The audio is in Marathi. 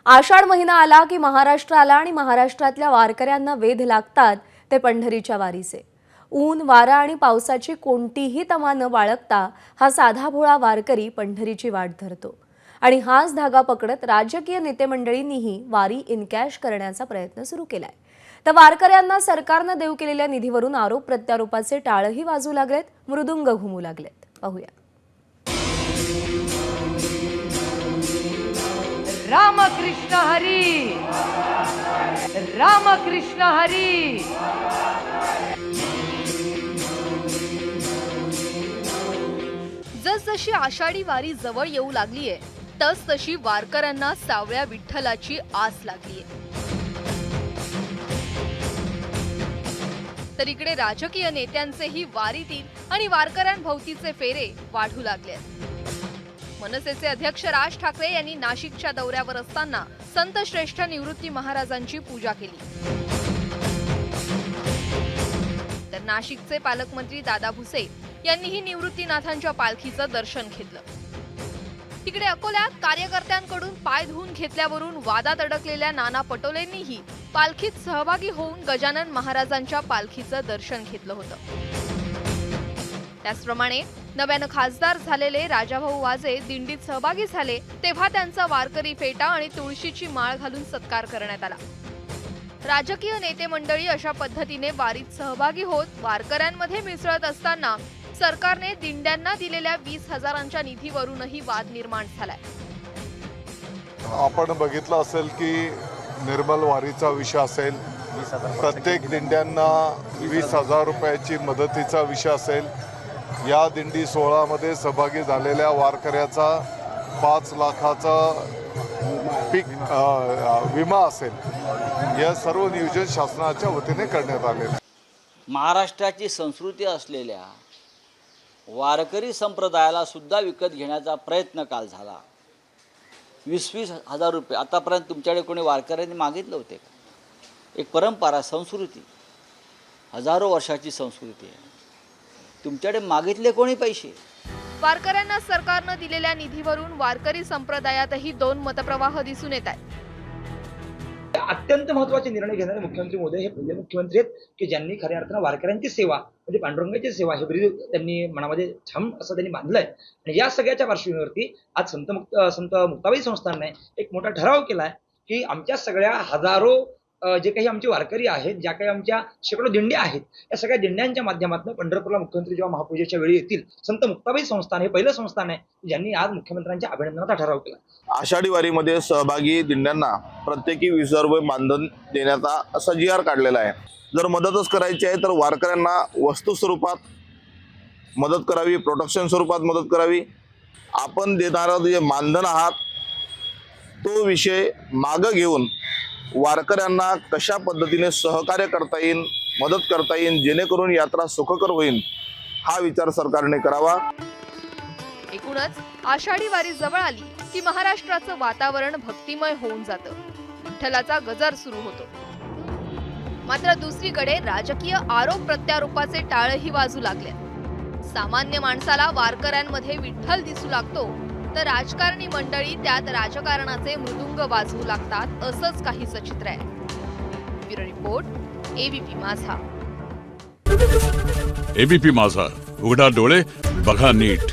आषाढ महिना आला की महाराष्ट्र आला आणि महाराष्ट्रातल्या वारकऱ्यांना वेध लागतात ते पंढरीच्या वारीचे। ऊन वारा आणि पावसाची कोणतीही तमा न बाळगता हा साधा भोळा वारकरी पंढरीची वाट धरतो आणि हाच धागा पकडत राजकीय नेते मंडळींनीही वारी इनकॅश करण्याचा प्रयत्न सुरू केलाय। तर वारकऱ्यांना सरकारने देऊ केलेल्या निधीवरून आरोप प्रत्यारोपाचे टाळही वाजू लागलेत, मृदुंग घुमू लागलेत। पाहूया। राम कृष्ण हरी, राम कृष्ण हरी। जसजशी आषाढी वारी जवळ येऊ लागलीये तसतशी वारकऱ्यांना सावळ्या विठ्ठलाची आस लागलीये। तर इकडे राजकीय नेत्यांचेही वारीतील आणि वारकऱ्यांभोवतीचे फेरे वाढू लागलेत। मनसेचे अध्यक्ष राज ठाकरे यांनी नाशिकच्या दौऱ्यावर असताना संत श्रेष्ठ निवृत्ती महाराजांची पूजा केली। तर नाशिकचे पालकमंत्री दादा भुसे यांनीही निवृत्तीनाथांच्या पालखीचं दर्शन घेतलं। तिकडे अकोल्यात कार्यकर्त्यांकडून पाय धुवून घेतल्यावरून वादात अडकलेल्या नाना पटोलेंनीही पालखीत सहभागी होऊन गजानन महाराजांच्या पालखीचं दर्शन घेतलं होतं। त्याचप्रमाणे नव्यानं खासदार झालेले राजाभाऊ वाजे दिंडीत सहभागी झाले तेव्हा त्यांचा वारकरी फेटा आणि तुळशीची माळ घालून सत्कार करण्यात आला। राजकीय नेते मंडळी अशा पद्धतीने वारीत सहभागी होत वारकऱ्यांमध्ये मिसळत असताना सरकारने दिंड्यांना दिलेल्या 20,000च्या निधीवरूनही वाद निर्माण झालाय। आपण बघितलं असेल की निर्मल वारीचा विषय असेल, प्रत्येक दिंड्यांना 20,000 रुपयाची मदतीचा विषय असेल, या दिंडी सोहळ्यामध्ये सहभागी झालेल्या वारकऱ्याचा 5 लाखाचा पीक विमा असेल, या सर्व नियोजन शासनाच्या वतीने करण्यात आले। महाराष्ट्राची संस्कृती असलेल्या वारकरी संप्रदायाला सुद्धा विकत घेण्याचा प्रयत्न काल झाला। 20-20 हजार रुपये आतापर्यंत तुमच्याकडे कोणी वारकऱ्यांनी मागितले होते का? एक परंपरा, संस्कृती, हजारो वर्षाची संस्कृती आहे। तुमच्याकडे मागितले कोणी पैसे? वारकऱ्यांना सरकारने दिलेल्या निधीवरून वारकरी संप्रदायातही 2 मतप्रवाह दिसून येत आहेत। अत्यंत महत्त्वाचे निर्णय घेणारे मुख्यमंत्री महोदय हे पहिले मुख्यमंत्री आहेत की ज्यांनी खऱ्या अर्थानं वारकऱ्यांची सेवा म्हणजे पांडुरंगाची सेवा हे ब्रीद त्यांनी मनामध्ये ठाम असं त्यांनी बांधलंय। आणि या सगळ्याच्या पार्श्वभूमीवरती आज संत मुक्ताबाई संस्थानाने एक मोठा ठराव केलाय की आमच्या सगळ्या हजारो जे काही आमचे वारकरी आहेत, ज्या काही आमच्या शेकडो दिंड्या आहेत, या सगळ्या दिंड्यांच्या माध्यमातून पंढरपूरला मुख्यमंत्री जेव्हा महापूजेच्या वेळी येतील, संत मुक्ताबाई संस्थान हे पहिलं संस्थान आहे ज्यांनी आज मुख्यमंत्र्यांच्या अभिनंदनाचा ठराव केला। आषाढी वारीमध्ये सहभागी दिंड्यांना प्रत्येकी 20,000 रुपये मानधन देण्याचा असा GR काढलेला आहे। जर मदतच करायची आहे तर वारकऱ्यांना वस्तू स्वरूपात मदत करावी, प्रोटेक्शन स्वरूपात मदत करावी। आपण देणारं जे मानधन आहात तो विषय मागं घेऊन वारकऱ्यांना कशा पद्धतीने सहकार्य करता येईल, मदत करता येईल, जेणेकरून यात्रा सुखकर होईल, हा विचार सरकारने करावा। एकूणच आषाढी वारी जवळ आली की महाराष्ट्राचं वातावरण भक्तिमय होऊन जातं, विठ्ठलाचा गजर सुरू होतो। मात्र दुसरीकडे राजकीय आरोप प्रत्यारोपाचे टाळही वाजू लागले। सामान्य माणसाला वारकऱ्यांमध्ये विठ्ठल दिसू लागतो तर राजकारणी मंडळी त्यात राजकारणाचे मृदुंग वाजवू लागतात, असंच काहीसं चित्र आहे। ब्युरो रिपोर्ट, ABP माझा। ABP माझा, उघडा डोळे बघा नीट।